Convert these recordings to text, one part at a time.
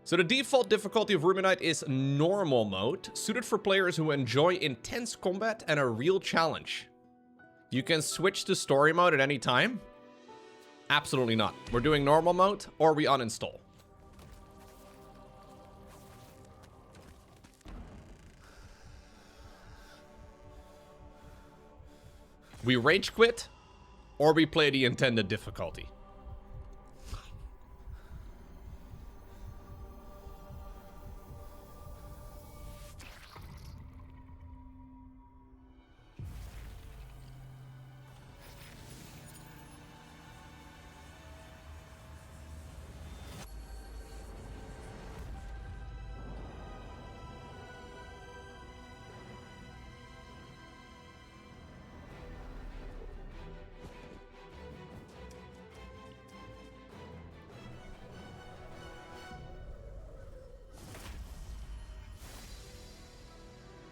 So the default difficulty of Rubinite is normal mode, suited for players who enjoy intense combat and a real challenge. You can switch to story mode at any time? Absolutely not. We're doing normal mode, or we uninstall. We rage quit, or we play the intended difficulty.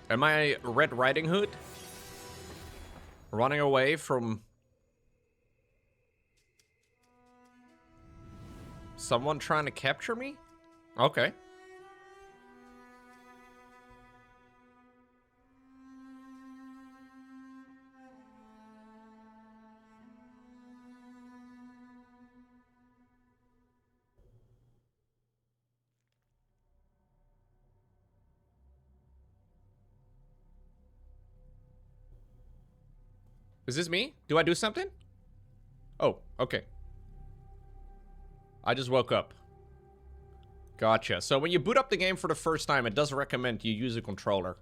Am I Red Riding Hood? Running away from someone trying to capture me? Okay. Is this me? Do I do something? Oh, okay. I just woke up. Gotcha. So when you boot up the game for the first time, it does recommend you use a controller.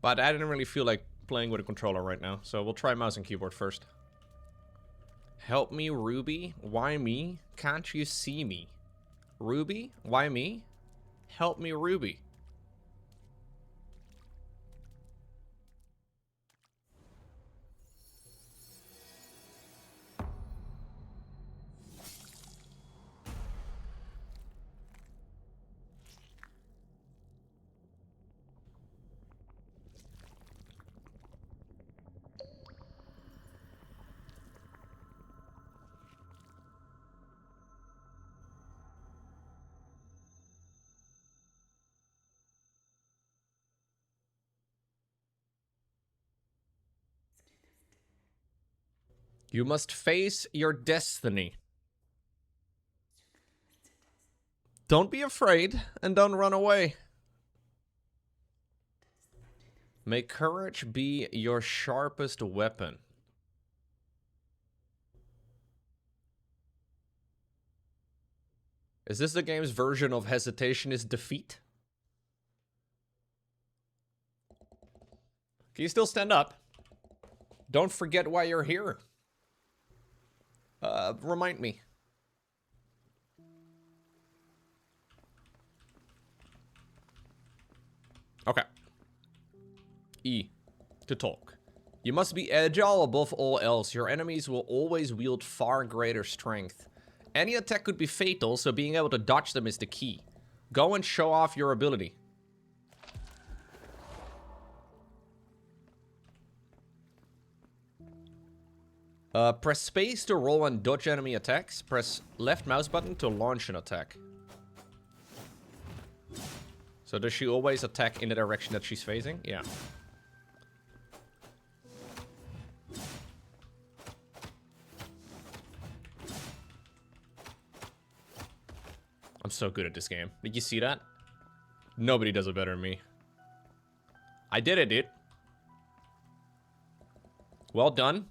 But I didn't really feel like playing with a controller right now, so we'll try mouse and keyboard first. Help me, Ruby. Why me? Can't you see me? Ruby? Why me? Help me, Ruby. You must face your destiny. Don't be afraid and don't run away. May courage be your sharpest weapon. Is this the game's version of hesitation is defeat? Can you still stand up? Don't forget why you're here. Remind me. Okay. E. To talk. You must be agile above all else. Your enemies will always wield far greater strength. Any attack could be fatal, so being able to dodge them is the key. Go and show off your ability. Press space to roll and dodge enemy attacks. Press left mouse button to launch an attack. So does she always attack in the direction that she's facing? Yeah. I'm so good at this game. Did you see that? Nobody does it better than me. I did it, dude. Well done.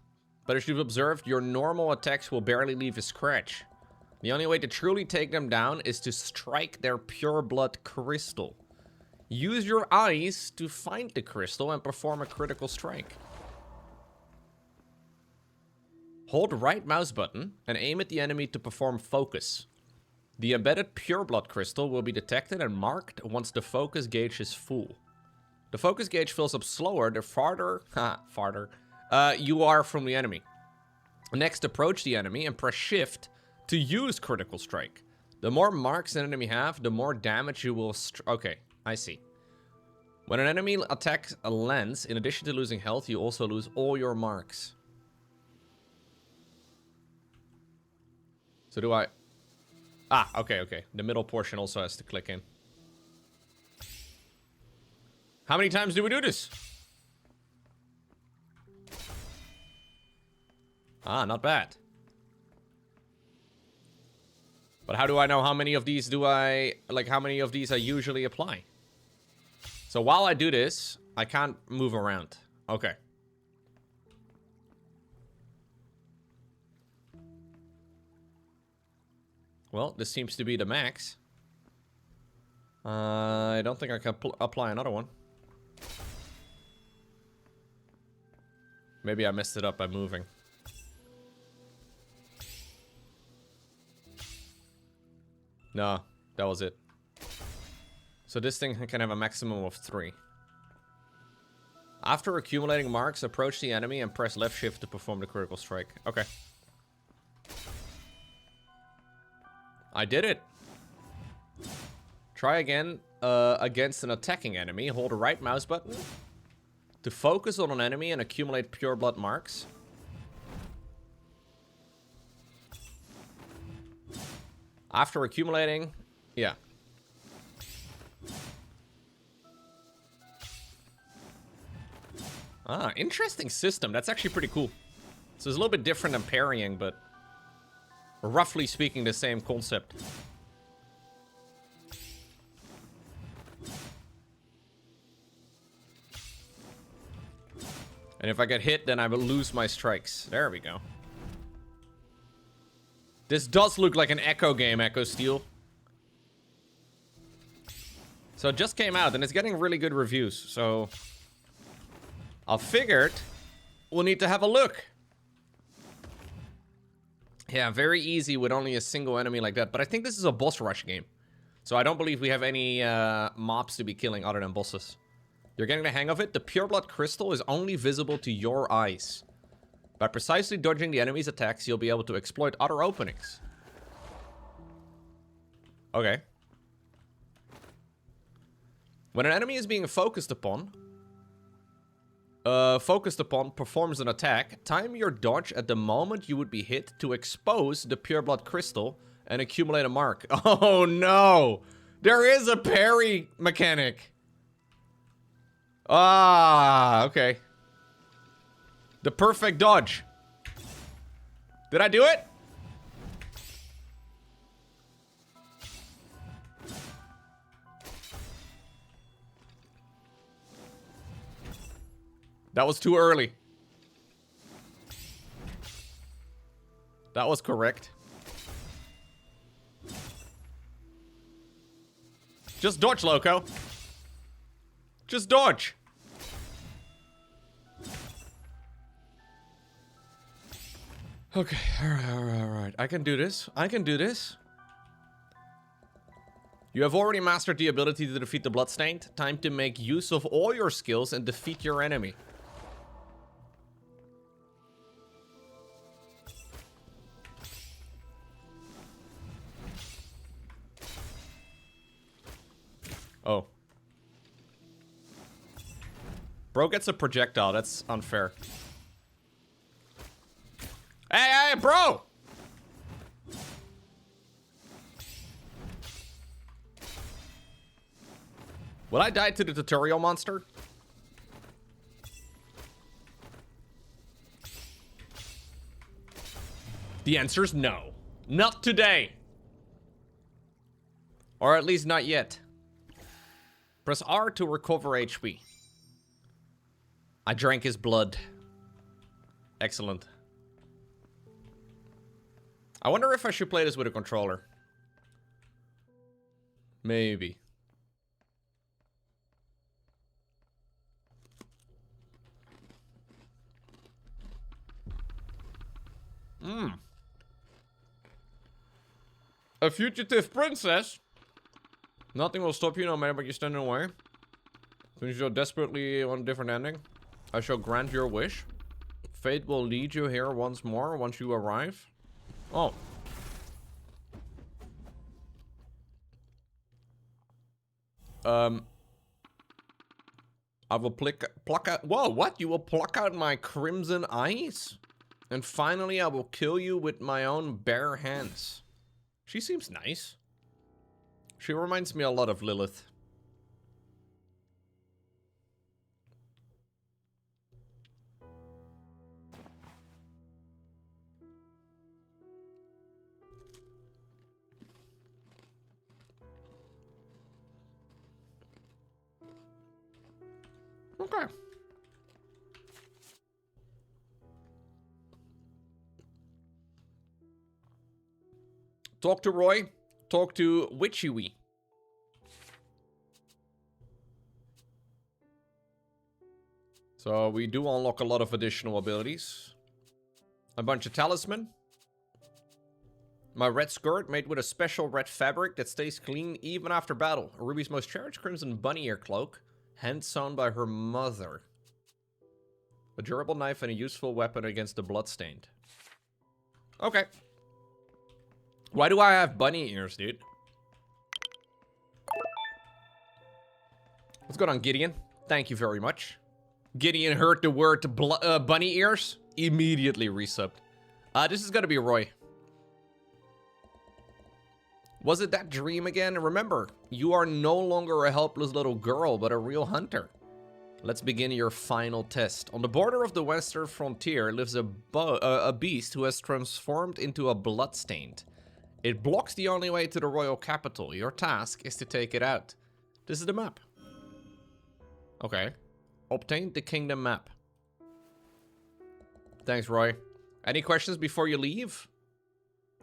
But as you've observed, your normal attacks will barely leave a scratch. The only way to truly take them down is to strike their pure blood crystal. Use your eyes to find the crystal and perform a critical strike. Hold right mouse button and aim at the enemy to perform focus. The embedded pure blood crystal will be detected and marked once the focus gauge is full. The focus gauge fills up slower the farther you are from the enemy. Next, approach the enemy and press shift to use critical strike. The more marks an enemy have, the more damage you will okay, I see. When an enemy attack lands, in addition to losing health, you also lose all your marks. So do I... Ah, okay, okay. The middle portion also has to click in. How many times do we do this? Ah, not bad. But how do I know how many of these how many of these I usually apply? So while I do this, I can't move around. Okay. Well, this seems to be the max. I don't think I can apply another one. Maybe I messed it up by moving. No, that was it. So this thing can have a maximum of 3. After accumulating marks, approach the enemy and press left shift to perform the critical strike. Okay. I did it. Try again against an attacking enemy. Hold the right mouse button to focus on an enemy and accumulate pure blood marks. After accumulating, yeah. Ah, interesting system. That's actually pretty cool. So it's a little bit different than parrying, but roughly speaking, the same concept. And if I get hit, then I will lose my strikes. There we go. This does look like an Echo game, Echo Steel. So it just came out, and it's getting really good reviews, so I figured we'll need to have a look. Yeah, very easy with only a single enemy like that. But I think this is a boss rush game. So I don't believe we have any mobs to be killing other than bosses. You're getting the hang of it. The pure blood crystal is only visible to your eyes. By precisely dodging the enemy's attacks, you'll be able to exploit other openings. Okay. When an enemy is being focused upon, performs an attack, time your dodge at the moment you would be hit to expose the pure blood crystal and accumulate a mark. Oh no! There is a parry mechanic! Ah, okay. The perfect dodge. Did I do it? That was too early. That was correct. Just dodge, Lowko. Just dodge. Okay, alright. I can do this. I can do this. You have already mastered the ability to defeat the Bloodstained. Time to make use of all your skills and defeat your enemy. Oh. Bro gets a projectile. That's unfair. Hey, bro! Will I die to the tutorial monster? The answer is no. Not today. Or at least not yet. Press R to recover HP. I drank his blood. Excellent. I wonder if I should play this with a controller. Maybe. A fugitive princess? Nothing will stop you no matter what you stand in the way. Since you desperately want a different ending, I shall grant your wish. Fate will lead you here once more once you arrive. Oh. I will pluck out. Whoa, what? You will pluck out my crimson eyes? And finally, I will kill you with my own bare hands. She seems nice. She reminds me a lot of Lilith. Okay. Talk to Roy. Talk to Witchy. So we do unlock a lot of additional abilities. A bunch of talisman. My red skirt made with a special red fabric that stays clean even after battle. Ruby's most cherished crimson bunny ear cloak. Hand sewn by her mother. A durable knife and a useful weapon against the bloodstained. Okay. Why do I have bunny ears, dude? What's going on, Gideon? Thank you very much. Gideon heard the word bunny ears. Immediately resubbed. This is gonna be Roy. Was it that dream again? Remember, you are no longer a helpless little girl, but a real hunter. Let's begin your final test. On the border of the western frontier lives a beast who has transformed into a bloodstained. It blocks the only way to the royal capital. Your task is to take it out. This is the map. Okay. Obtain the kingdom map. Thanks, Roy. Any questions before you leave?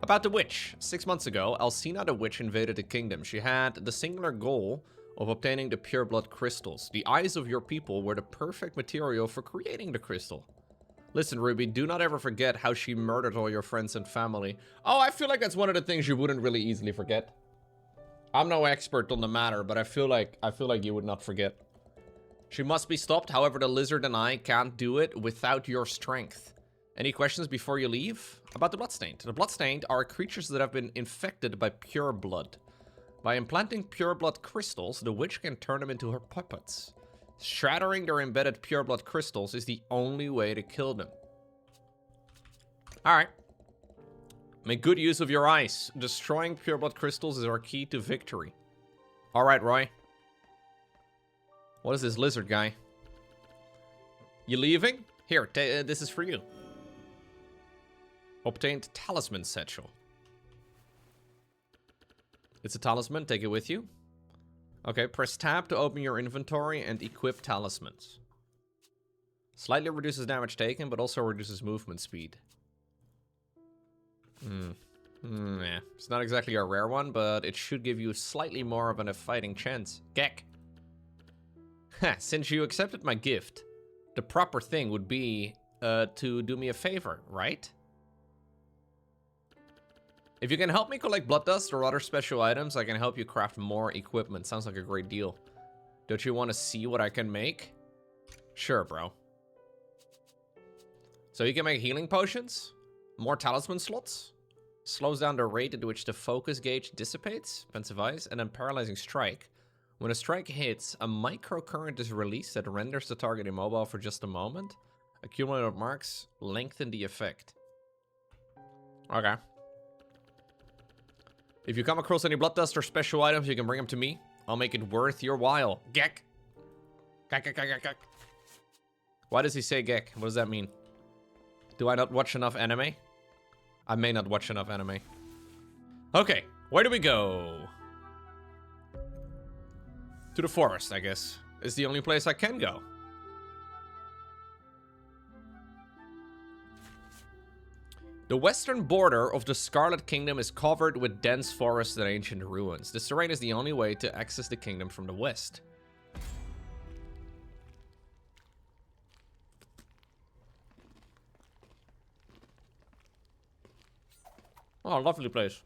About the witch. 6 months ago, Alcina the witch invaded the kingdom. She had the singular goal of obtaining the pure blood crystals. The eyes of your people were the perfect material for creating the crystal. Listen, Ruby, do not ever forget how she murdered all your friends and family. Oh, I feel like that's one of the things you wouldn't really easily forget. I'm no expert on the matter, but I feel like you would not forget. She must be stopped. However, the lizard and I can't do it without your strength. Any questions before you leave? About the bloodstained. The bloodstained are creatures that have been infected by pure blood. By implanting pure blood crystals, the witch can turn them into her puppets. Shattering their embedded pure blood crystals is the only way to kill them. Alright. Make good use of your eyes. Destroying pure blood crystals is our key to victory. Alright, Roy. What is this lizard guy? You leaving? Here, this is for you. Obtained talisman satchel. It's a talisman, take it with you. Okay, press tab to open your inventory and equip talismans. Slightly reduces damage taken, but also reduces movement speed. Yeah. It's not exactly a rare one, but it should give you slightly more of a fighting chance. Gek. Since you accepted my gift, the proper thing would be to do me a favor, right? If you can help me collect blood dust or other special items, I can help you craft more equipment. Sounds like a great deal. Don't you want to see what I can make? Sure, bro. So you can make healing potions, more talisman slots, slows down the rate at which the focus gauge dissipates, pensive eyes, and then paralyzing strike. When a strike hits, a microcurrent is released that renders the target immobile for just a moment. Accumulated marks lengthen the effect. Okay. If you come across any blood dust or special items, you can bring them to me. I'll make it worth your while. Gek. Gek. Why does he say Gek? What does that mean? Do I not watch enough anime? I may not watch enough anime. Okay, where do we go? To the forest, I guess. It's the only place I can go. The western border of the Scarlet Kingdom is covered with dense forests and ancient ruins. This terrain is the only way to access the kingdom from the west. Oh, lovely place.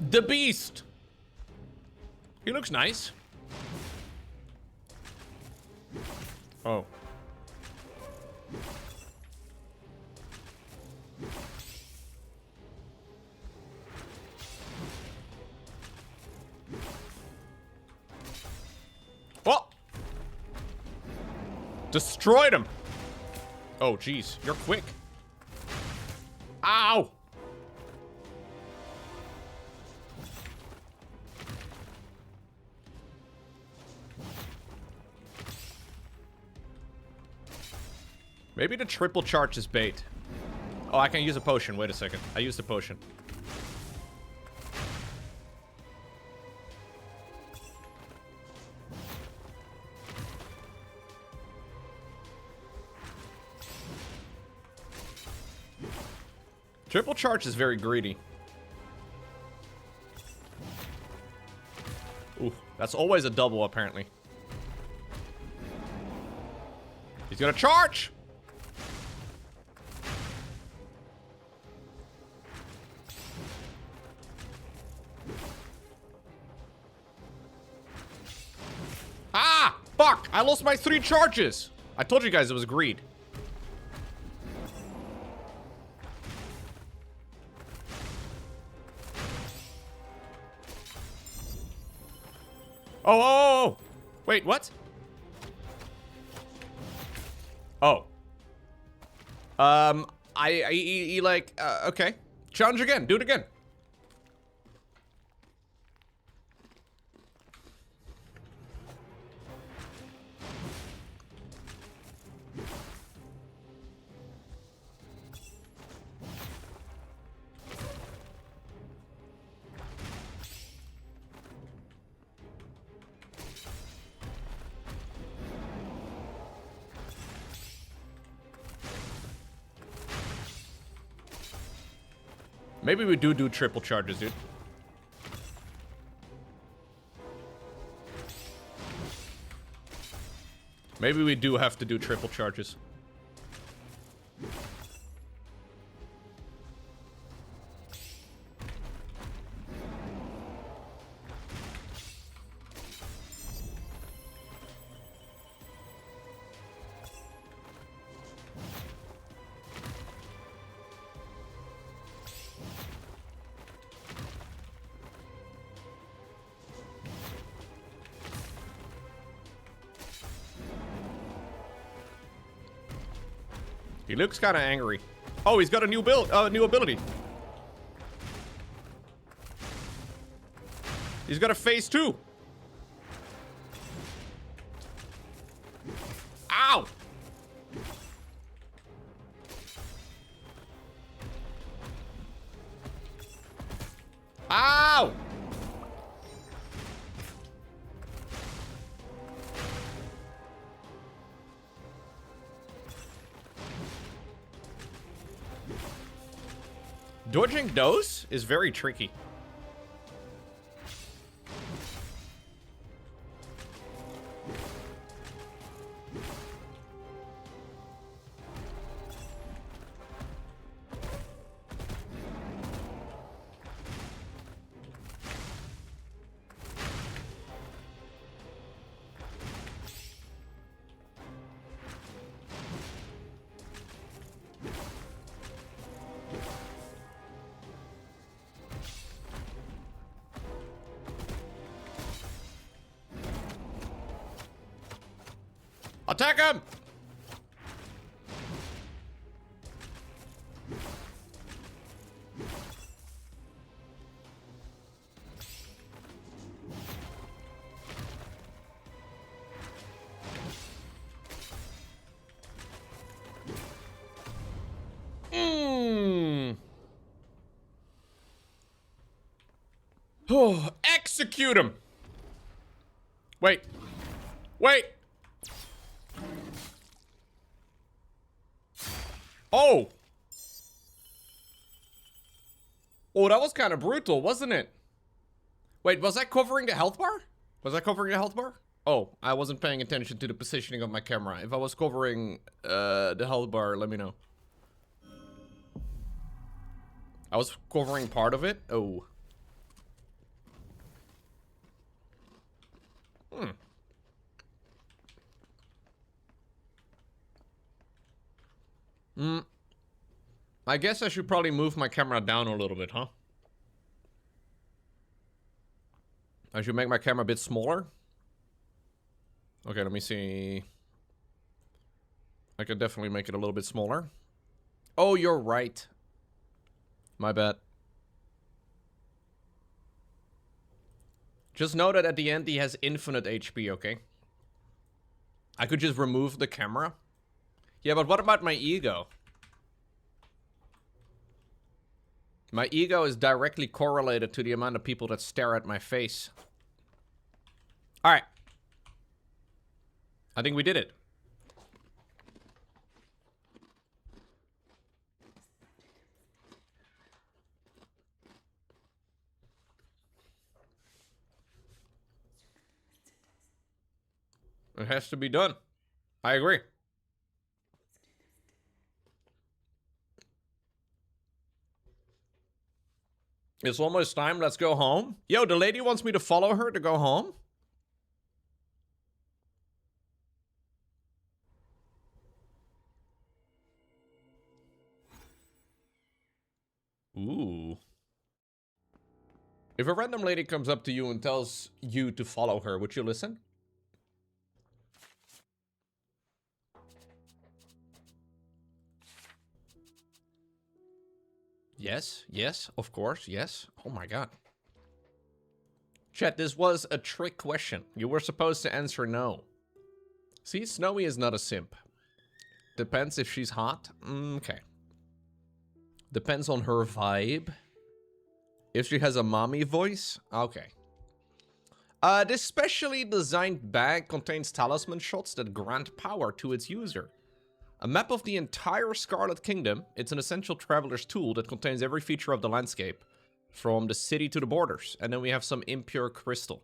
The beast. He looks nice. Oh. Destroyed him. Oh, jeez. You're quick. Ow! Maybe the triple charge is bait. Oh, I can use a potion. Wait a second. I used a potion. Triple charge is very greedy. Ooh, that's always a double, apparently. He's gonna charge! Ah! Fuck! I lost my 3 charges! I told you guys it was greed. Oh! Wait, what? Oh. Okay. Challenge again. Do it again. Maybe we do triple charges, dude. Maybe we do have to do triple charges. He looks kind of angry. Oh, he's got a new new ability. He's got a phase 2. Ow! Ow! Dodging those is very tricky. Attack him! Oh, execute him! Wait. Wait! Oh! Oh, that was kind of brutal, wasn't it? Wait, was I covering the health bar? Was I covering the health bar? Oh, I wasn't paying attention to the positioning of my camera. If I was covering the health bar, let me know. I was covering part of it? Oh. I guess I should probably move my camera down a little bit, huh? I should make my camera a bit smaller. Okay, let me see. I could definitely make it a little bit smaller. Oh, you're right. My bad. Just know that at the end he has infinite HP, okay? I could just remove the camera. Yeah, but what about my ego? My ego is directly correlated to the amount of people that stare at my face. Alright. I think we did it. It has to be done. I agree. It's almost time. Let's go home. Yo, the lady wants me to follow her to go home. Ooh. If a random lady comes up to you and tells you to follow her, would you listen? Yes, yes, of course, yes. Oh my god. Chat, this was a trick question. You were supposed to answer no. See, Snowy is not a simp. Depends if she's hot. Okay. Depends on her vibe. If she has a mommy voice. Okay. This specially designed bag contains talisman shots that grant power to its user. A map of the entire Scarlet Kingdom. It's an essential traveler's tool that contains every feature of the landscape, from the city to the borders. And then we have some impure crystal.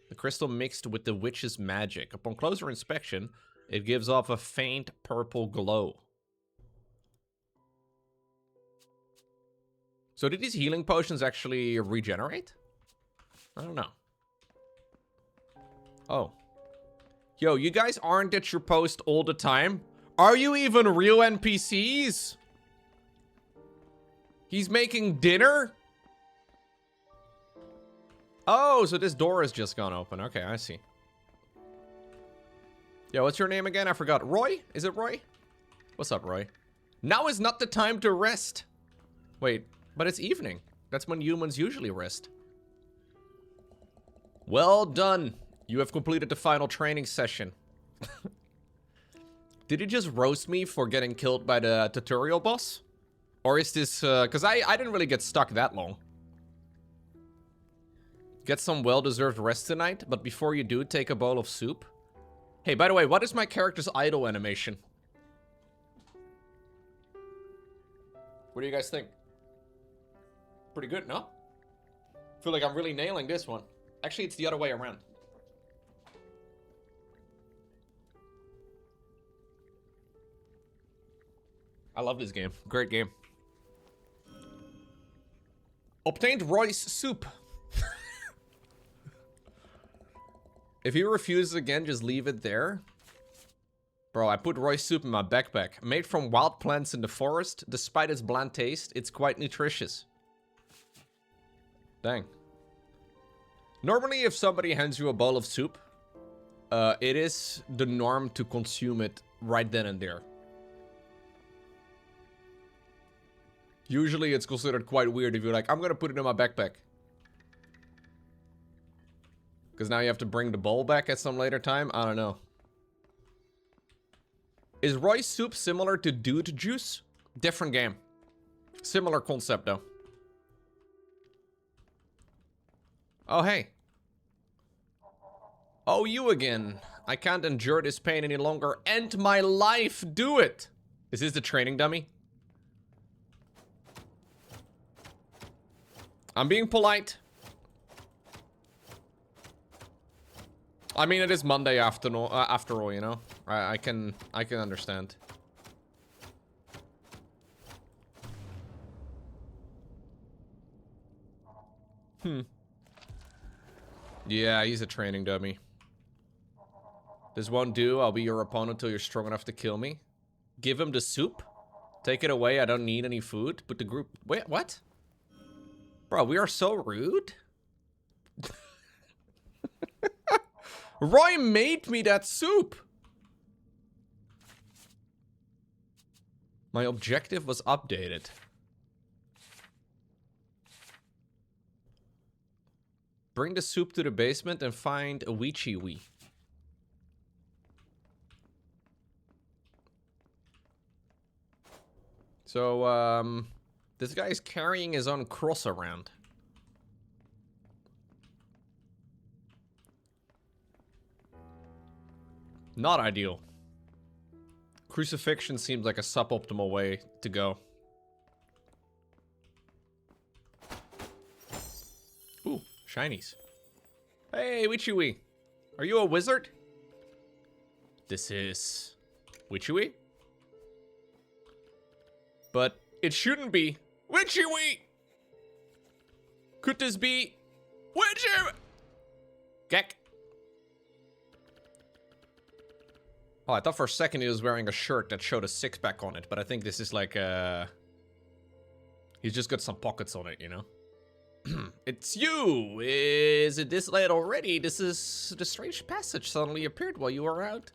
The crystal mixed with the witch's magic. Upon closer inspection, it gives off a faint purple glow. So did these healing potions actually regenerate? I don't know. Oh. Yo, you guys aren't at your post all the time? Are you even real NPCs? He's making dinner? Oh, so this door has just gone open. Okay, I see. Yo, what's your name again? I forgot. Roy? Is it Roy? What's up, Roy? Now is not the time to rest. Wait, but it's evening. That's when humans usually rest. Well done. You have completed the final training session. Did you just roast me for getting killed by the tutorial boss? Or is this, because I didn't really get stuck that long. Get some well-deserved rest tonight, but before you do, take a bowl of soup. Hey, by the way, what is my character's idle animation? What do you guys think? Pretty good, no? I feel like I'm really nailing this one. Actually, it's the other way around. I love this game. Great game. Obtained Roy's soup. If he refuses again, just leave it there. Bro, I put Roy's soup in my backpack. Made from wild plants in the forest. Despite its bland taste, it's quite nutritious. Dang. Normally, if somebody hands you a bowl of soup, it is the norm to consume it right then and there. Usually it's considered quite weird if you're like, I'm gonna put it in my backpack. Because now you have to bring the bowl back at some later time? I don't know. Is Roy's soup similar to Dude Juice? Different game. Similar concept though. Oh, hey. Oh, you again. I can't endure this pain any longer. End my life. Do it. Is this the training dummy? I'm being polite. I mean, it is Monday afternoon, after all, you know? I can understand. Yeah, he's a training dummy. This won't do. I'll be your opponent till you're strong enough to kill me. Give him the soup. Take it away. I don't need any food. Put the group... Wait, what? Bro, we are so rude. Roy made me that soup. My objective was updated. Bring the soup to the basement and find a Wee. So, this guy is carrying his own cross around. Not ideal. Crucifixion seems like a suboptimal way to go. Ooh, shinies. Hey, Wee. Are you a wizard? This is Wee. But it shouldn't be Wee. Could this be Wee? Gek. Oh, I thought for a second he was wearing a shirt that showed a six-pack on it, but I think this is like he's just got some pockets on it, you know? It's you! Is it this late already? This is the strange passage suddenly appeared while you were out.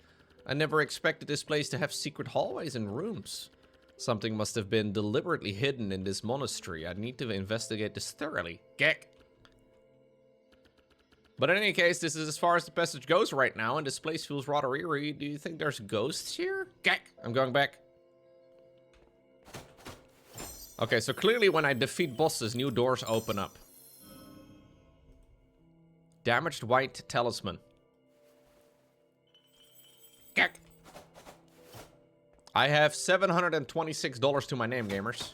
I never expected this place to have secret hallways and rooms. Something must have been deliberately hidden in this monastery. I need to investigate this thoroughly. Gek! But in any case, this is as far as the passage goes right now, and this place feels rather eerie. Do you think there's ghosts here? Gek! I'm going back. Okay, so clearly when I defeat bosses, new doors open up. Damaged white talisman. Gek! I have $726 to my name, gamers.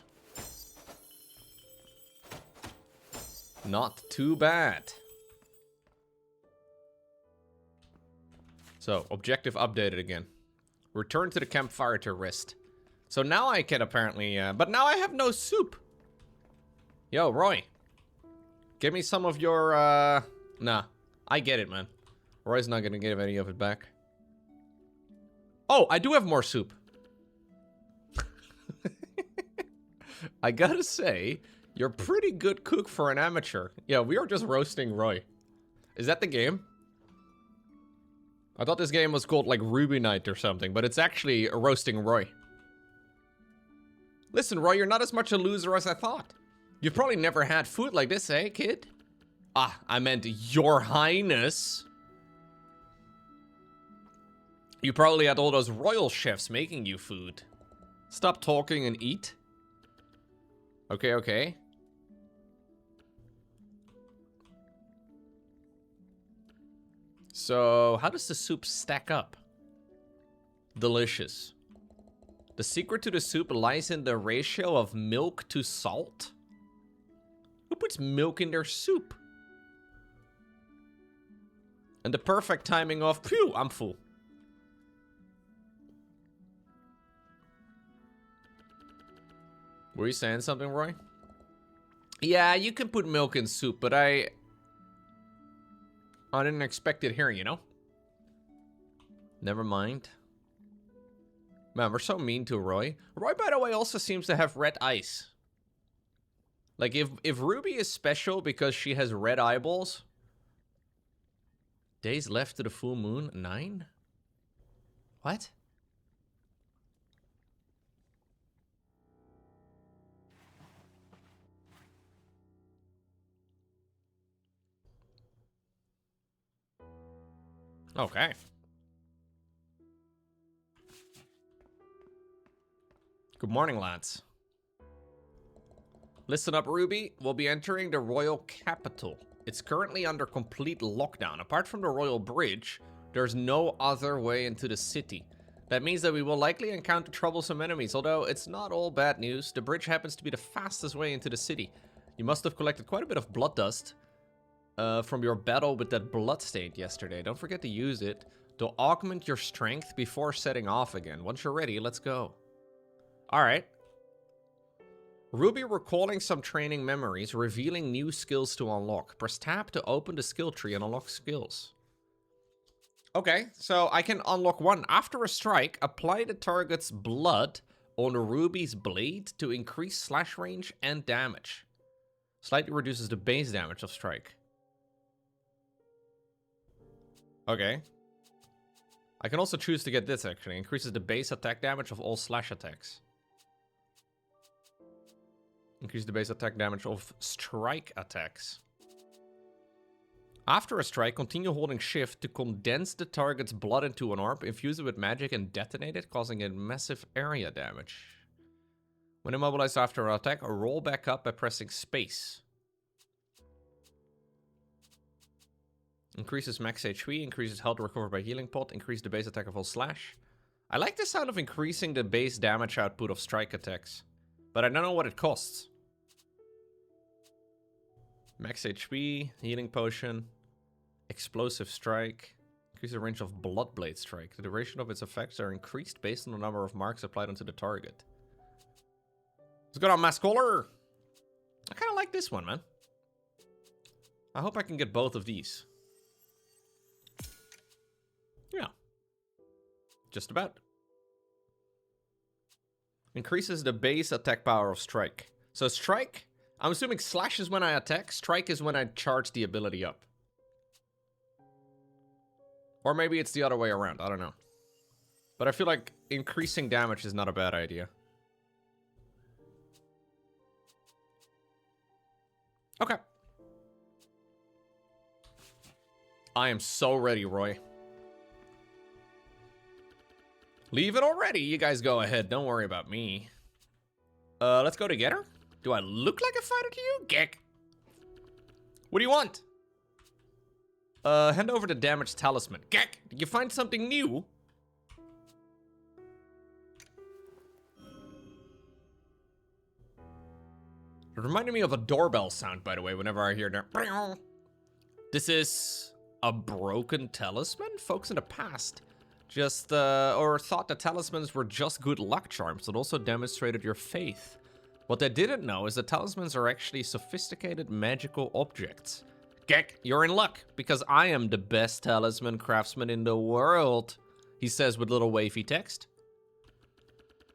Not too bad. So, objective updated again. Return to the campfire to rest. So now I can apparently, but now I have no soup. Yo, Roy. Give me some of your, nah. I get it, man. Roy's not gonna give any of it back. Oh, I do have more soup. I gotta say, you're a pretty good cook for an amateur. Yeah, we are just roasting Roy. Is that the game? I thought this game was called like Rubinite or something, but it's actually roasting Roy. Listen, Roy, you're not as much a loser as I thought. You've probably never had food like this, eh, kid? Ah, I meant your highness. You probably had all those royal chefs making you food. Stop talking and eat. Okay, okay. So, how does the soup stack up? Delicious. The secret to the soup lies in the ratio of milk to salt? Who puts milk in their soup? And the perfect timing of, phew, I'm full. Were you saying something, Roy? Yeah, you can put milk in soup, but I didn't expect it here, you know? Never mind. Man, we're so mean to Roy. Roy, by the way, also seems to have red eyes. Like, if Ruby is special because she has red eyeballs... Days left to the full moon? 9? What? Okay. Good morning, lads. Listen up, Ruby. We'll be entering the royal capital. It's currently under complete lockdown. Apart from the royal bridge, there's no other way into the city. That means that we will likely encounter troublesome enemies, although it's not all bad news. The bridge happens to be the fastest way into the city. You must have collected quite a bit of blood dust from your battle with that bloodstain yesterday. Don't forget to use it to augment your strength before setting off again. Once you're ready, let's go. Alright. Ruby recalling some training memories, revealing new skills to unlock. Press tab to open the skill tree and unlock skills. Okay, so I can unlock one. After a strike, apply the target's blood on Ruby's blade to increase slash range and damage. Slightly reduces the base damage of strike. Okay. I can also choose to get this, actually. Increases the base attack damage of all slash attacks. Increase the base attack damage of strike attacks. After a strike, continue holding shift to condense the target's blood into an orb, infuse it with magic, and detonate it, causing a massive area damage. When immobilized after an attack, roll back up by pressing space. Increases max HP, increases health recovered by healing pot, increase the base attack of all slash. I like the sound of increasing the base damage output of strike attacks, but I don't know what it costs. Max HP, healing potion, explosive strike, increase the range of blood blade strike. The duration of its effects are increased based on the number of marks applied onto the target. Let's go on Mass Caller. I kind of like this one, man. I hope I can get both of these. Yeah. Just about. Increases the base attack power of strike. So strike, I'm assuming slash is when I attack, strike is when I charge the ability up. Or maybe it's the other way around, I don't know. But I feel like increasing damage is not a bad idea. Okay. I am so ready, Roy. Leave it already. You guys go ahead. Don't worry about me. Let's go together. Do I look like a fighter to you? Geck. What do you want? Hand over the damaged talisman. Geck, did you find something new? It reminded me of a doorbell sound, by the way, whenever I hear that. This is a broken talisman? Folks in the past just, or thought that talismans were just good luck charms that also demonstrated your faith. What they didn't know is that talismans are actually sophisticated magical objects. Geck, you're in luck, because I am the best talisman craftsman in the world, he says with little wavy text.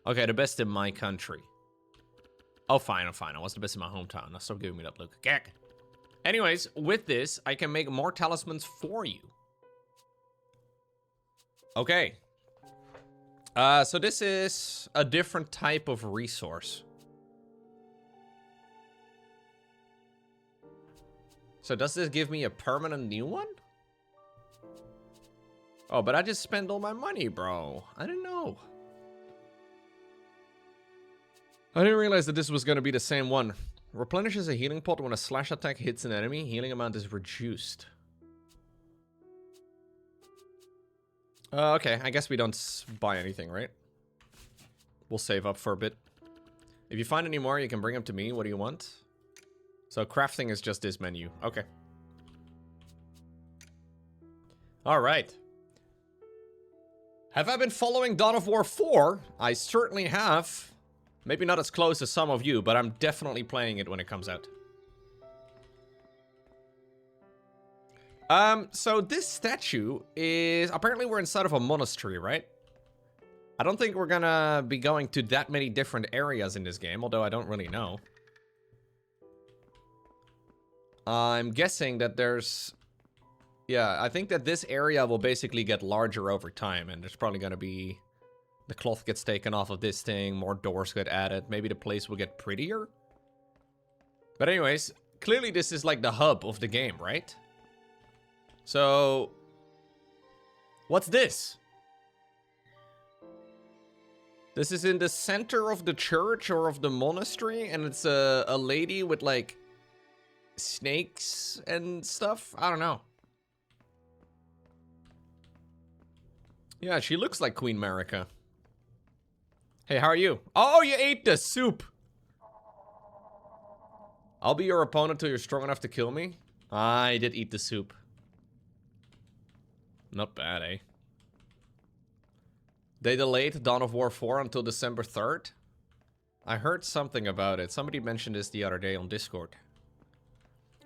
Okay, the best in my country. Oh, fine, I'm fine. I was the best in my hometown. Now stop giving me that look. Geck. Anyways, with this, I can make more talismans for you. Okay. So this is a different type of resource. So does this give me a permanent new one? Oh, but I just spent all my money, bro. I didn't know. I didn't realize that this was going to be the same one. Replenishes a healing pot when a slash attack hits an enemy. Healing amount is reduced. Okay, I guess we don't buy anything, right? We'll save up for a bit. If you find any more, you can bring them to me. What do you want? So crafting is just this menu. Okay. Alright. Have I been following Dawn of War 4? I certainly have. Maybe not as close as some of you, but I'm definitely playing it when it comes out. So this statue is... Apparently we're inside of a monastery, right? I don't think we're gonna be going to that many different areas in this game, although I don't really know. I'm guessing that there's... Yeah, I think that this area will basically get larger over time, and there's probably gonna be... The cloth gets taken off of this thing, more doors get added, maybe the place will get prettier? But anyways, clearly this is like the hub of the game, right? So... What's this? This is in the center of the church or of the monastery, and it's a lady with like... snakes and stuff? I don't know. Yeah, she looks like Queen Marika. Hey, how are you? Oh, you ate the soup! I'll be your opponent till you're strong enough to kill me? I did eat the soup. Not bad, eh? They delayed Dawn of War 4 until December 3rd? I heard something about it. Somebody mentioned this the other day on Discord.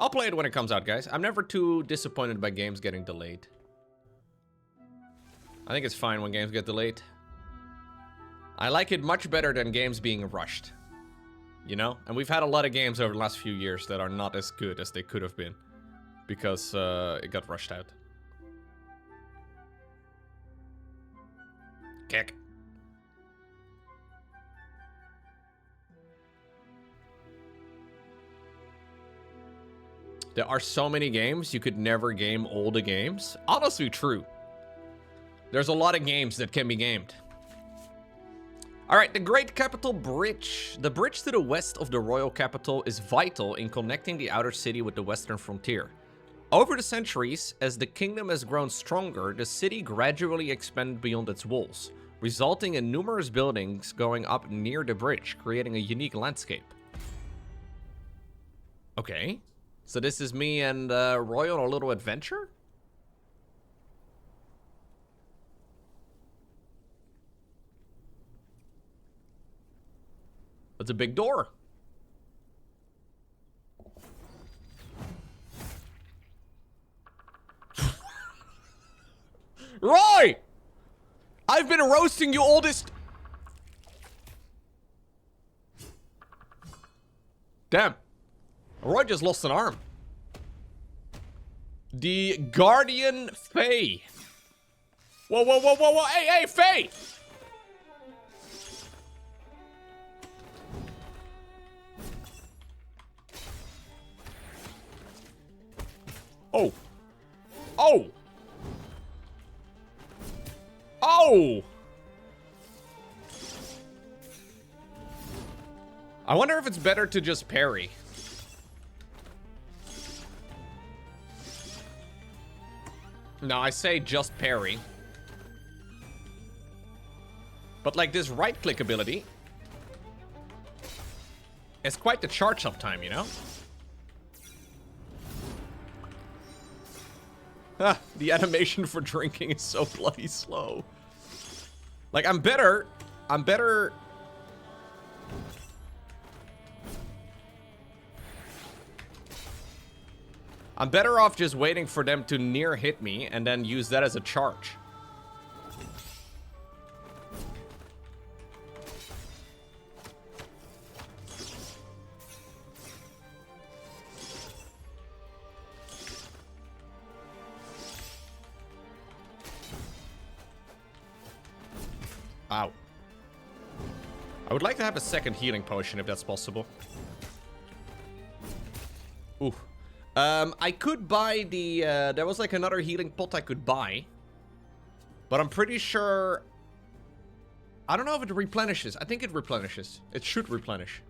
I'll play it when it comes out, guys. I'm never too disappointed by games getting delayed. I think it's fine when games get delayed. I like it much better than games being rushed. You know? And we've had a lot of games over the last few years that are not as good as they could have been. Because it got rushed out. Kick. There are so many games you could never game all the games. Honestly, true. There's a lot of games that can be gamed. All right, the Great Capital Bridge. The bridge to the west of the royal capital is vital in connecting the outer city with the western frontier. Over the centuries, as the kingdom has grown stronger, the city gradually expanded beyond its walls, resulting in numerous buildings going up near the bridge, creating a unique landscape. Okay, so this is me and Roy on a little adventure? That's a big door. Roy! I've been roasting you all this... Damn. Roy just lost an arm. The Guardian Faye. Whoa, whoa, whoa, whoa, whoa. Hey, hey, Faye! Oh. Oh! Oh! I wonder if it's better to just parry. No, I say just parry. But like this right-click ability is quite the charge-up time, you know? Ah, the animation for drinking is so bloody slow. Like, I'm better off just waiting for them to near hit me and then use that as a charge. Ow. I would like to have a second healing potion if that's possible. Ooh. I could buy the, there was like another healing pot I could buy. But I'm pretty sure... I don't know if it replenishes. I think it replenishes. It should replenish.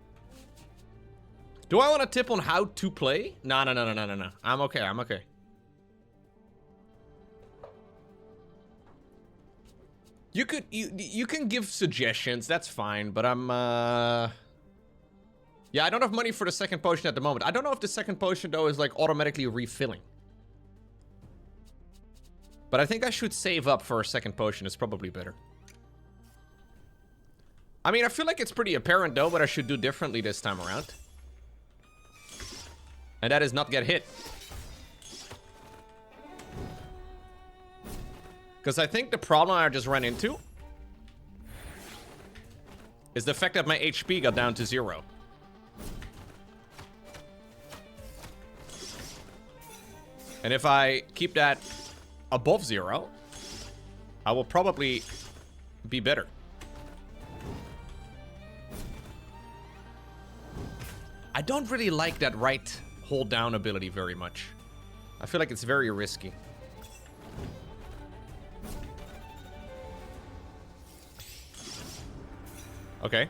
Do I want to tip on how to play? No, no, no, no, no, no, no. I'm okay, I'm okay. You could, you can give suggestions, that's fine, but I'm, yeah, I don't have money for the second potion at the moment. I don't know if the second potion, though, is, like, automatically refilling. But I think I should save up for a second potion. It's probably better. I mean, I feel like it's pretty apparent, though, what I should do differently this time around. And that is not get hit. Because I think the problem I just ran into is the fact that my HP got down to 0. And if I keep that above 0, I will probably be better. I don't really like that right hold down ability very much. I feel like it's very risky. Okay.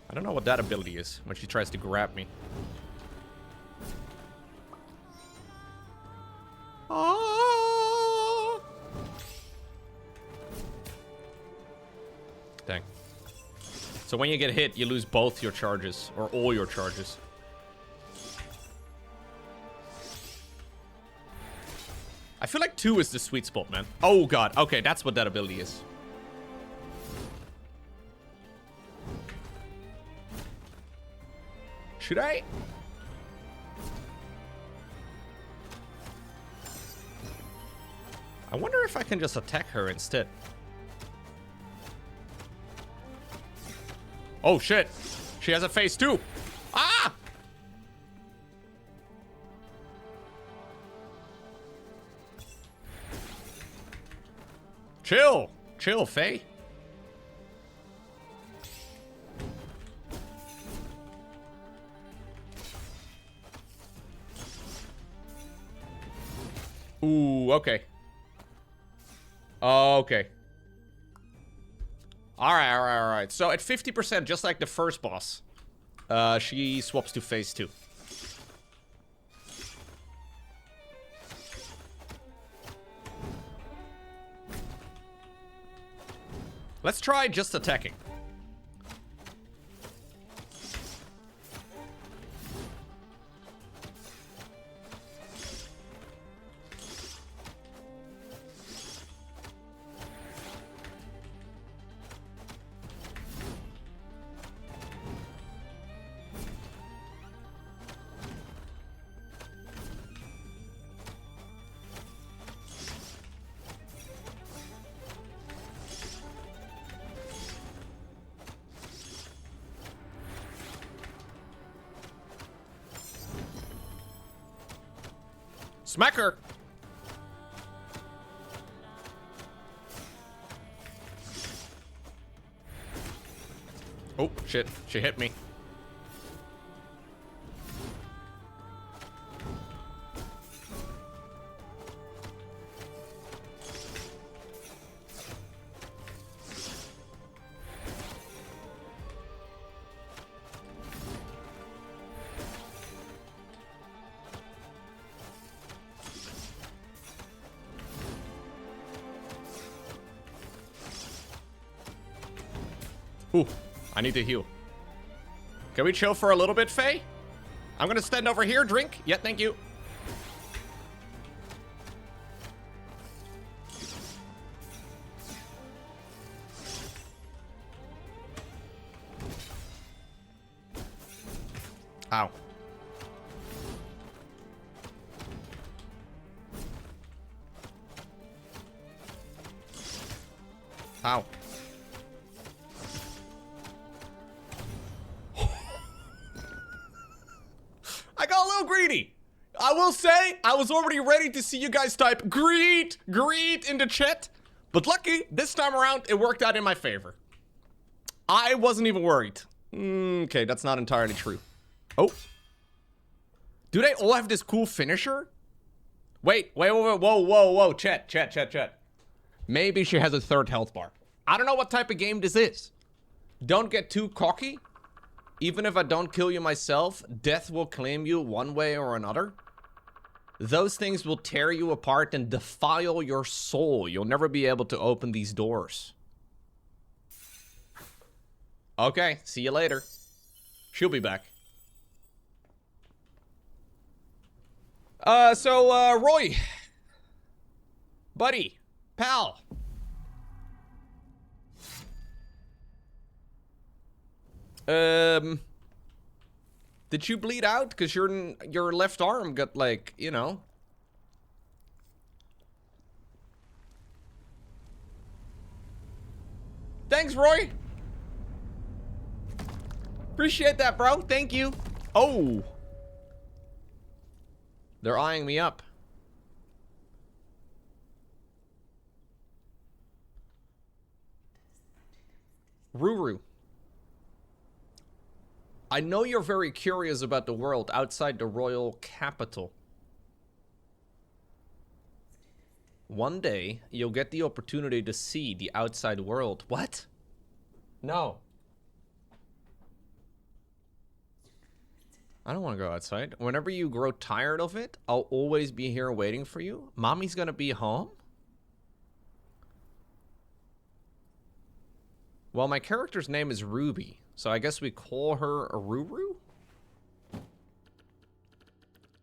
I don't know what that ability is when she tries to grab me. Ah! Dang. So when you get hit, you lose both your charges, or all your charges. I feel like 2 is the sweet spot, man. Oh, God. Okay, that's what that ability is. Should I? I wonder if I can just attack her instead. Oh, shit. She has a face, too. Ah! Chill. Chill, Faye. Ooh, okay. Okay. Alright. So at 50%, just like the first boss, she swaps to phase 2. Let's try just attacking. Smack her! Oh, shit. She hit me. Ooh, I need to heal. Can we chill for a little bit, Faye? I'm gonna stand over here, drink. Yeah, thank you. Ow. Ow. I got a little greedy. I will say, I was already ready to see you guys type greed in the chat. But lucky, this time around, it worked out in my favor. I wasn't even worried. Okay, that's not entirely true. Oh. Do they all have this cool finisher? Wait, whoa, chat. Maybe she has a third health bar. I don't know what type of game this is. Don't get too cocky. Even if I don't kill you myself, death will claim you one way or another. Those things will tear you apart and defile your soul. You'll never be able to open these doors. Okay, see you later. She'll be back. Roy. Buddy. Pal. Did you bleed out? Because your left arm got, like, you know. Thanks, Roy. Appreciate that, bro. Thank you. Oh. They're eyeing me up. Ruru. I know you're very curious about the world outside the royal capital. One day, you'll get the opportunity to see the outside world. What? No. I don't want to go outside. Whenever you grow tired of it, I'll always be here waiting for you. Mommy's gonna be home? Well, my character's name is Ruby. So I guess we call her a Ruru?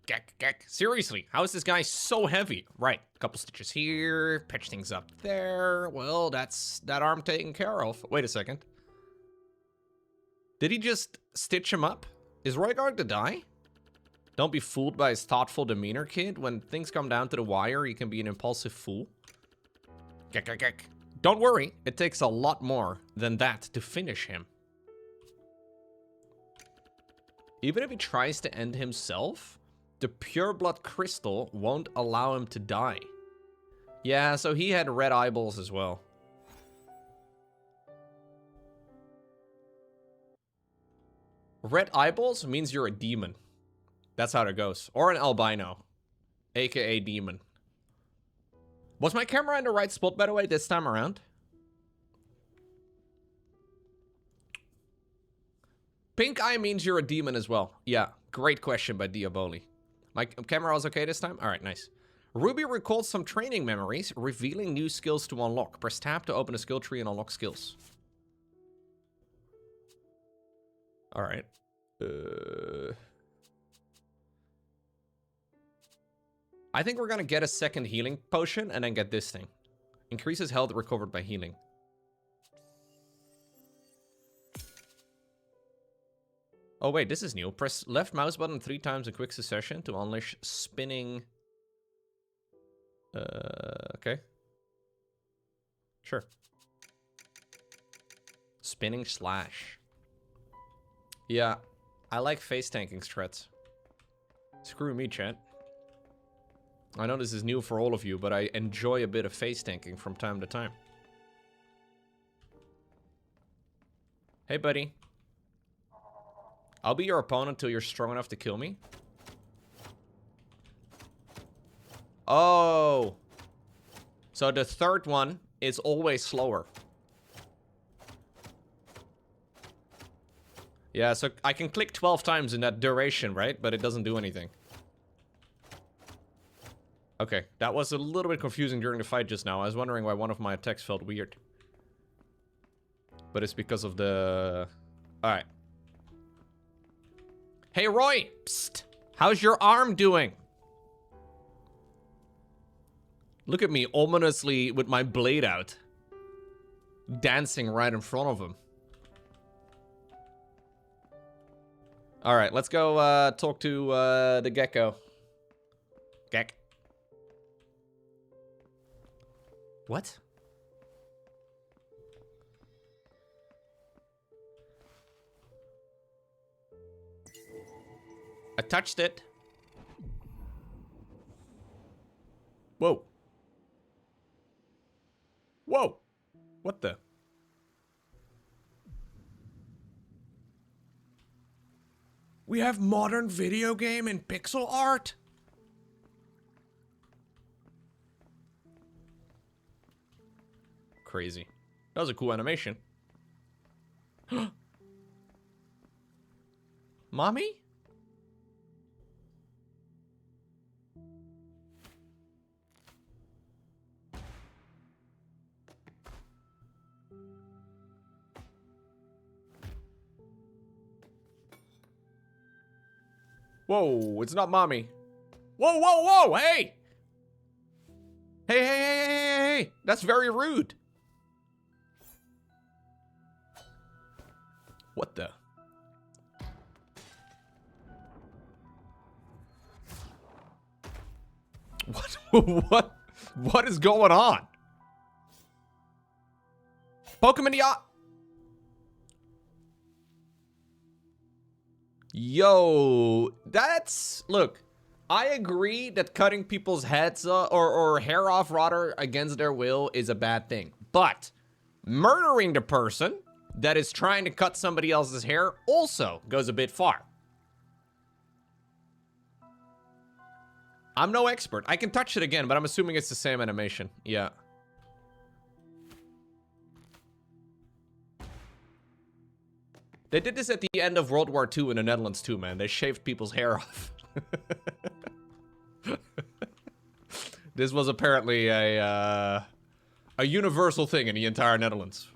Gek. Seriously, how is this guy so heavy? Right, a couple stitches here, patch things up there. Well, that's that arm taken care of. Wait a second. Did he just stitch him up? Is Roy going to die? Don't be fooled by his thoughtful demeanor, kid. When things come down to the wire, he can be an impulsive fool. Gek. Don't worry, it takes a lot more than that to finish him. Even if he tries to end himself, the pure blood crystal won't allow him to die. Yeah, so he had red eyeballs as well. Red eyeballs means you're a demon. That's how it goes. Or an albino. AKA demon. Was my camera in the right spot, by the way, this time around? Pink eye means you're a demon as well. Yeah, great question by Diaboli. My camera was okay this time? Alright, nice. Ruby recalled some training memories, revealing new skills to unlock. Press tab to open a skill tree and unlock skills. Alright. I think we're gonna get a second healing potion and then get this thing. Increases health recovered by healing. Oh wait, this is new. Press left mouse button 3 times in quick succession to unleash spinning... okay. Sure. Spinning slash. Yeah, I like face tanking strats. Screw me, chat. I know this is new for all of you, but I enjoy a bit of face tanking from time to time. Hey, buddy. I'll be your opponent till you're strong enough to kill me. Oh. So the third one is always slower. Yeah, so I can click 12 times in that duration, right? But it doesn't do anything. Okay, that was a little bit confusing during the fight just now. I was wondering why one of my attacks felt weird. But it's because of the... Alright. Hey, Roy! Psst! How's your arm doing? Look at me ominously with my blade out. Dancing right in front of him. Alright, let's go talk to the gecko. Gek. What? I touched it. Whoa. Whoa. What the? We have modern video game and pixel art? Crazy. That was a cool animation. Mommy? Whoa, it's not mommy. Whoa, whoa, whoa, hey! Hey, hey, hey, hey, hey, hey! That's very rude. What the? What? What is going on? Pokemon Yacht. Yo, that's... Look, I agree that cutting people's heads or hair off rather against their will is a bad thing. But murdering the person that is trying to cut somebody else's hair also goes a bit far. I'm no expert. I can touch it again, but I'm assuming it's the same animation. Yeah. They did this at the end of World War II in the Netherlands too, man. They shaved people's hair off. This was apparently a universal thing in the entire Netherlands.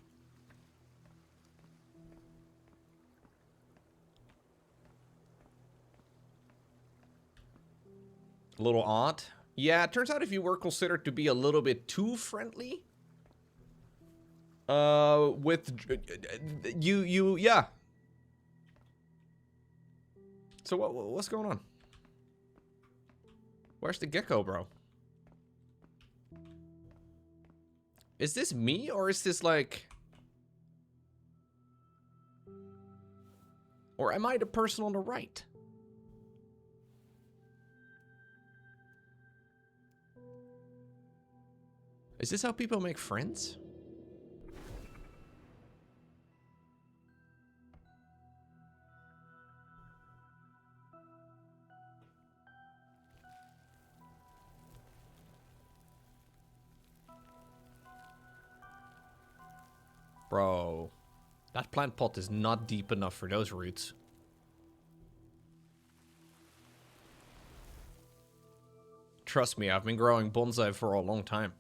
A little odd. Yeah, it turns out if you were considered to be a little bit too friendly, with yeah. So what's going on? Where's the gecko, bro? Is this me or is this like... Or am I the person on the right? Is this how people make friends? Bro, that plant pot is not deep enough for those roots. Trust me, I've been growing bonsai for a long time.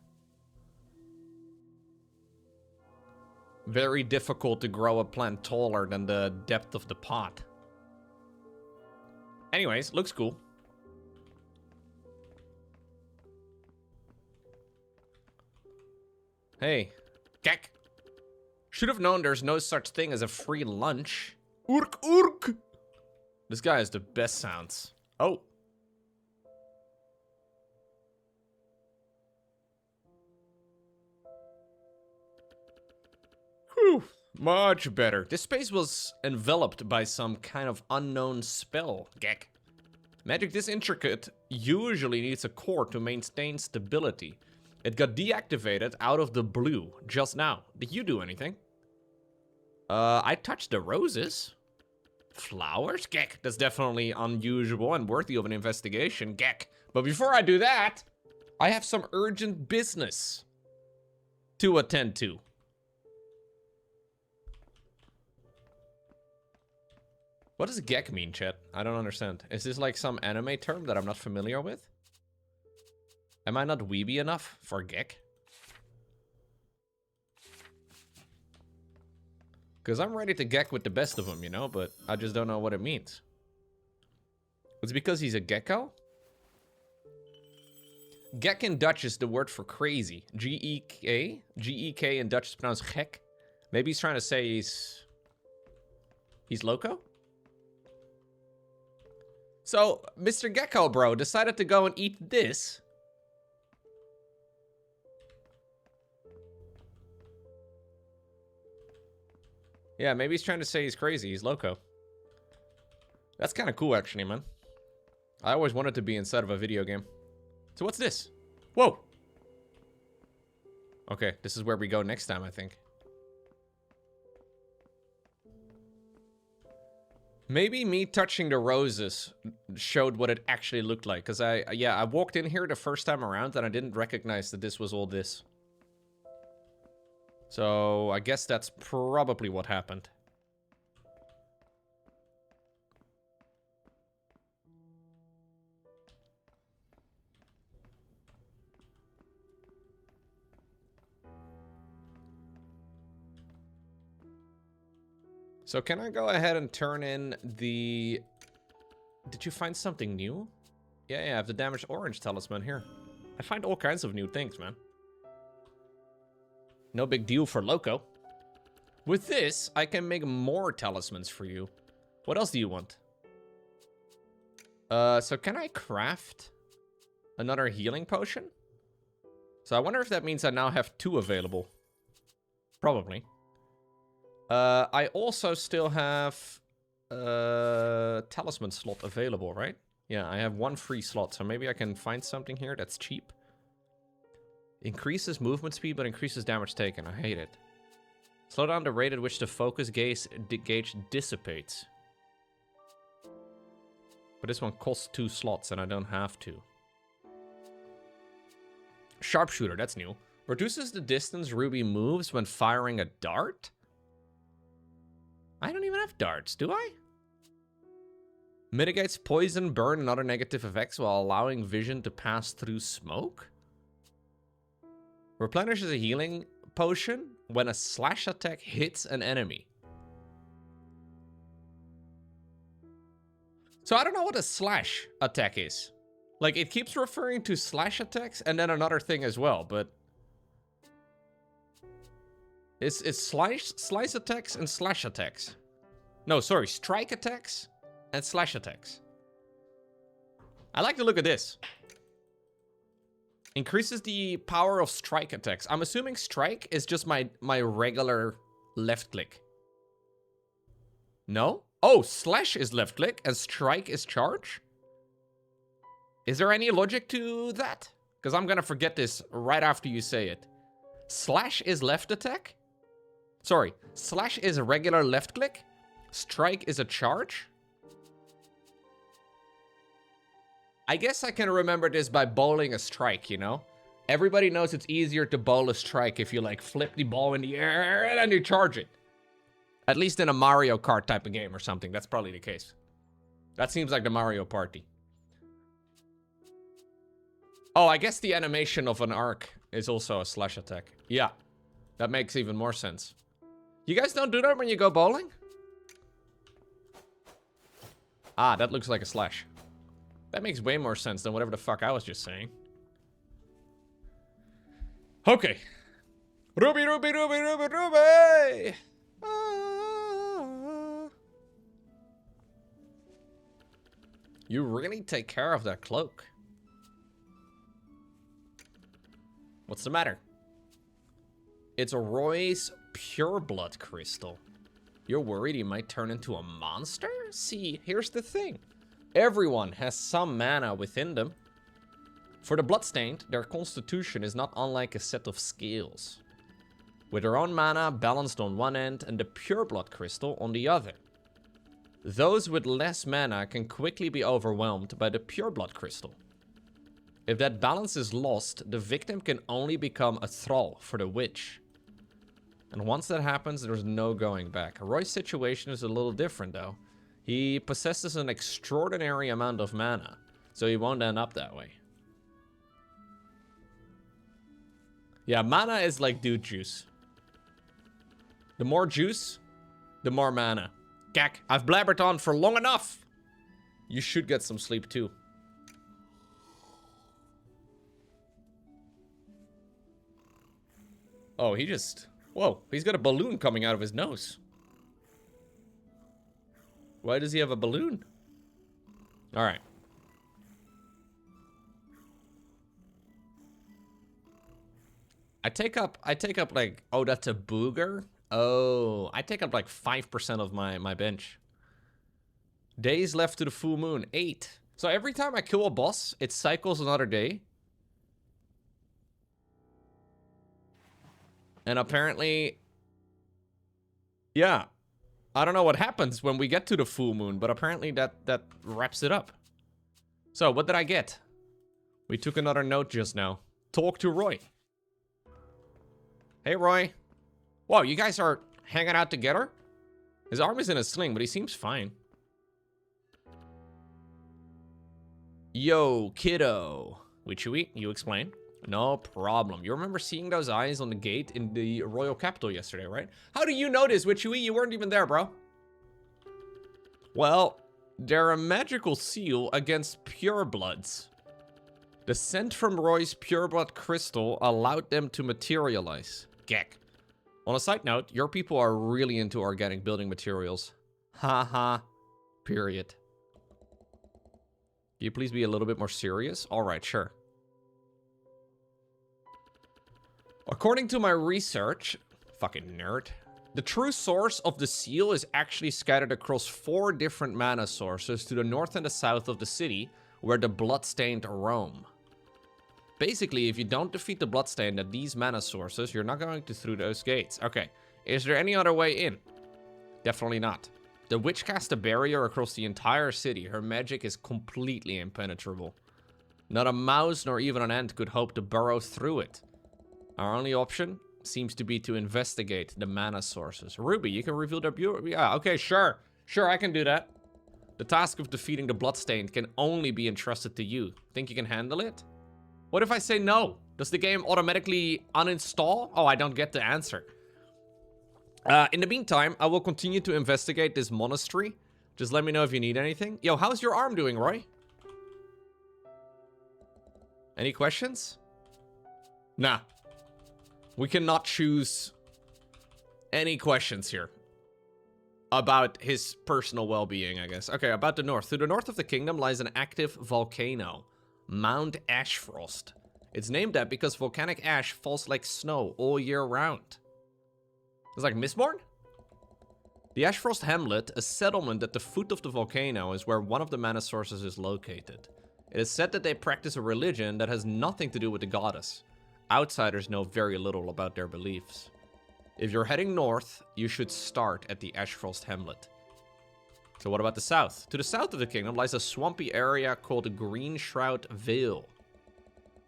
Very difficult to grow a plant taller than the depth of the pot. Anyways, looks cool. Hey, Kek. Should have known there's no such thing as a free lunch. Urk, urk. This guy has the best sounds. Oh. Whew, much better. This space was enveloped by some kind of unknown spell, Gek. Magic this intricate usually needs a core to maintain stability. It got deactivated out of the blue just now. Did you do anything? I touched the roses. Flowers? Gek. That's definitely unusual and worthy of an investigation, Gek. But before I do that, I have some urgent business to attend to. What does Gek mean, chat? I don't understand. Is this like some anime term that I'm not familiar with? Am I not weeby enough for Gek? Because I'm ready to Gek with the best of them, you know? But I just don't know what it means. It's because he's a gecko? Gek in Dutch is the word for crazy. G-E-K? G-E-K in Dutch is pronounced gek. Maybe he's trying to say he's Lowko? So, Mr. Gecko Bro decided to go and eat this. Yeah, maybe he's trying to say he's crazy. He's Lowko. That's kind of cool, actually, man. I always wanted to be inside of a video game. So what's this? Whoa! Okay, this is where we go next time, I think. Maybe me touching the roses showed what it actually looked like. Because I walked in here the first time around and I didn't recognize that this was all this. So I guess that's probably what happened. So can I go ahead and turn in the... Did you find something new? Yeah, I have the damaged orange talisman here. I find all kinds of new things, man. No big deal for Lowko. With this, I can make more talismans for you. What else do you want? So can I craft another healing potion? So I wonder if that means I now have 2 available. Probably. I also still have a talisman slot available, right? Yeah, I have 1 free slot, so maybe I can find something here that's cheap. Increases movement speed, but increases damage taken. I hate it. Slow down the rate at which the focus gauge dissipates. But this one costs 2 slots, and I don't have to. Sharpshooter, that's new. Reduces the distance Ruby moves when firing a dart? I don't even have darts, do I? Mitigates poison, burn, and other negative effects while allowing vision to pass through smoke? Replenishes a healing potion when a slash attack hits an enemy. So I don't know what a slash attack is. Like, it keeps referring to slash attacks and then another thing as well, but... It's slice attacks and slash attacks. No, sorry, strike attacks and slash attacks. I like the look of this. Increases the power of strike attacks. I'm assuming strike is just my regular left click. No? Oh, slash is left click and strike is charge? Is there any logic to that? Because I'm gonna forget this right after you say it. Slash is left attack? Sorry, slash is a regular left click. Strike is a charge. I guess I can remember this by bowling a strike, you know? Everybody knows it's easier to bowl a strike if you like flip the ball in the air and then you charge it. At least in a Mario Kart type of game or something, that's probably the case. That seems like the Mario Party. Oh, I guess the animation of an arc is also a slash attack. Yeah, that makes even more sense. You guys don't do that when you go bowling? Ah, that looks like a slash. That makes way more sense than whatever the fuck I was just saying. Okay. Ruby, Ruby, Ruby, Ruby, Ruby! Ah. You really take care of that cloak. What's the matter? It's a Roy's pureblood crystal. You're worried he might turn into a monster? See, here's the thing. Everyone has some mana within them. For the Bloodstained, their constitution is not unlike a set of scales, with their own mana balanced on one end and the pureblood crystal on the other. Those with less mana can quickly be overwhelmed by the pureblood crystal. If that balance is lost, the victim can only become a thrall for the witch. And once that happens, there's no going back. Roy's situation is a little different though. He possesses an extraordinary amount of mana, so he won't end up that way. Yeah, mana is like dude juice. The more juice, the more mana. Gak, I've blabbered on for long enough. You should get some sleep too. Oh, he just... Whoa, he's got a balloon coming out of his nose. Why does he have a balloon? Alright. I take up like... Oh, that's a booger? Oh, I take up like 5% of my bench. Days left to the full moon, 8. So every time I kill a boss, it cycles another day. And apparently, yeah, I don't know what happens when we get to the full moon, but apparently that wraps it up. So what did I get? We took another note just now. Talk to Roy. Hey, Roy. Whoa, you guys are hanging out together? His arm is in a sling, but he seems fine. Yo, kiddo. Witchy, you explain. No problem. You remember seeing those eyes on the gate in the royal capital yesterday, right? How do you know this, Witchy? You weren't even there, bro. Well, they're a magical seal against purebloods. The scent from Roy's pureblood crystal allowed them to materialize. Gek. On a side note, your people are really into organic building materials. Haha. Period. Can you please be a little bit more serious? Alright, sure. According to my research, fucking nerd, the true source of the seal is actually scattered across 4 different mana sources to the north and the south of the city, where the Bloodstained roam. Basically, if you don't defeat the Bloodstained at these mana sources, you're not going through those gates. Okay, is there any other way in? Definitely not. The witch cast a barrier across the entire city. Her magic is completely impenetrable. Not a mouse nor even an ant could hope to burrow through it. Our only option seems to be to investigate the mana sources. Ruby, you can reveal their beauty. Yeah, okay, sure. Sure, I can do that. The task of defeating the Bloodstained can only be entrusted to you. Think you can handle it? What if I say no? Does the game automatically uninstall? Oh, I don't get the answer. In the meantime, I will continue to investigate this monastery. Just let me know if you need anything. Yo, how's your arm doing, Roy? Any questions? Nah. We cannot choose any questions here about his personal well-being, I guess. Okay, about the north. To the north of the kingdom lies an active volcano, Mount Ashfrost. It's named that because volcanic ash falls like snow all year round. It's like Mistborn? The Ashfrost Hamlet, a settlement at the foot of the volcano, is where one of the mana sources is located. It is said that they practice a religion that has nothing to do with the goddess. outsiders know very little about their beliefs. If you're heading north, you should start at the Ashfrost Hamlet. So what about the south? To the south of the kingdom lies a swampy area called Green Shroud Vale.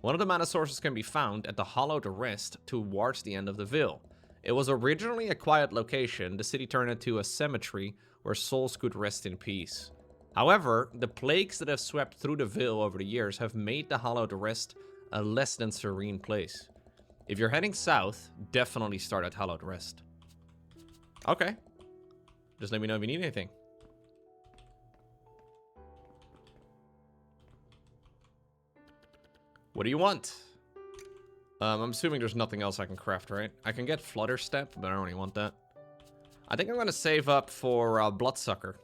One of the mana sources can be found at the Hallowed Rest towards the end of the Vale. It was originally a quiet location. The city turned into a cemetery where souls could rest in peace. However, the plagues that have swept through the Vale over the years have made the Hallowed Rest a less than serene place. If you're heading south, definitely start at Hallowed Rest. Okay. Just let me know if you need anything. What do you want? I'm assuming there's nothing else I can craft, right? I can get Flutter Step, but I don't really want that. I think I'm going to save up for Bloodsucker.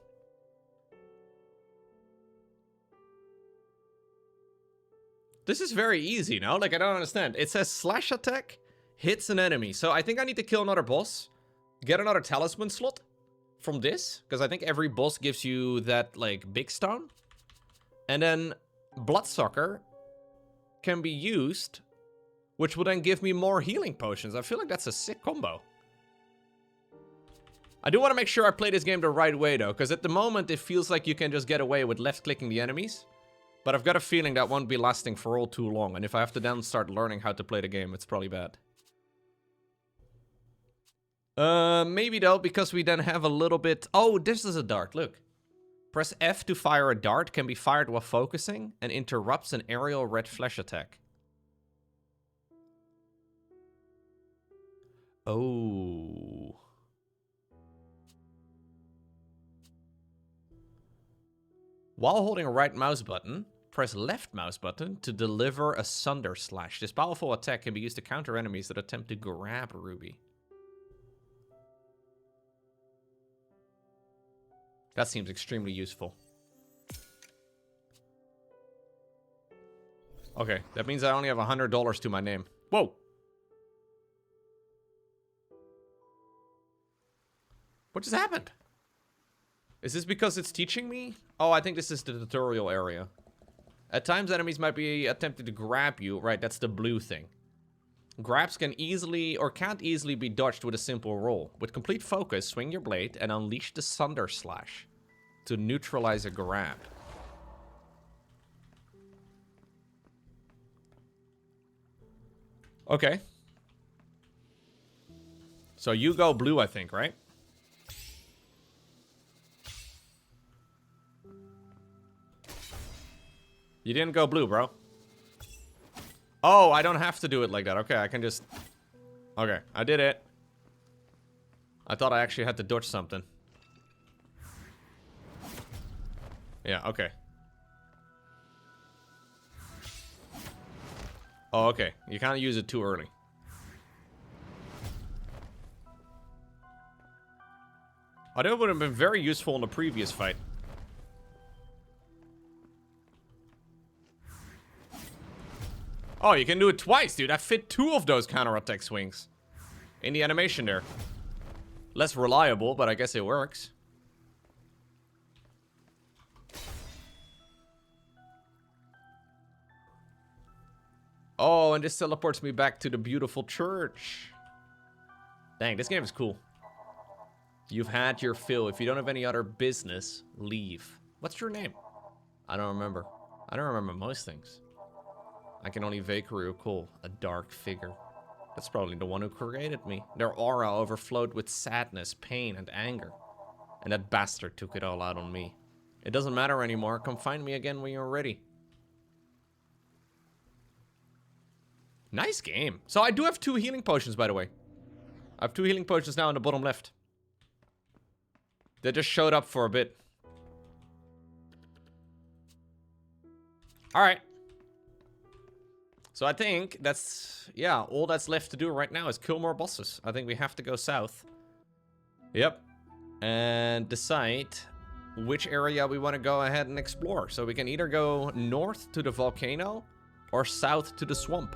This is very easy, no? Like, I don't understand. It says slash attack hits an enemy. So I think I need to kill another boss. Get another talisman slot from this. Because I think every boss gives you that, like, big stone. And then Bloodsucker can be used, which will then give me more healing potions. I feel like that's a sick combo. I do want to make sure I play this game the right way, though. Because at the moment, it feels like you can just get away with left-clicking the enemies. But I've got a feeling that won't be lasting for all too long. And if I have to then start learning how to play the game, it's probably bad. Maybe though, because we then have a little bit... Oh, this is a dart, look. Press F to fire a dart, can be fired while focusing, and interrupts an aerial red flash attack. Oh. While holding a right mouse button, press left mouse button to deliver a Sunder Slash. This powerful attack can be used to counter enemies that attempt to grab Ruby. That seems extremely useful. Okay, that means I only have $100 to my name. Whoa! What just happened? Is this because it's teaching me? Oh, I think this is the tutorial area. At times, enemies might be attempting to grab you. Right, that's the blue thing. Grabs can easily, or can't easily be dodged with a simple roll. With complete focus, swing your blade and unleash the Sunder Slash to neutralize a grab. Okay. So you go blue, I think, right? You didn't go blue, bro. Oh, I don't have to do it like that. Okay, I can just... Okay, I did it. I thought I actually had to dodge something. Yeah, okay. Oh, okay. You can't use it too early. Oh, that would have been very useful in the previous fight. Oh, you can do it twice, dude. I fit 2 of those counterattack swings in the animation there. Less reliable, but I guess it works. Oh, and this teleports me back to the beautiful church. Dang, this game is cool. You've had your fill. If you don't have any other business, leave. What's your name? I don't remember. I don't remember most things. I can only vaguely recall a dark figure. That's probably the one who created me. Their aura overflowed with sadness, pain, and anger. And that bastard took it all out on me. It doesn't matter anymore. Come find me again when you're ready. Nice game. So I do have 2 healing potions, by the way. I have 2 healing potions now in the bottom left. They just showed up for a bit. Alright. So I think that's, yeah, all that's left to do right now is kill more bosses. I think we have to go south. Yep. And decide which area we want to go ahead and explore. So we can either go north to the volcano or south to the swamp.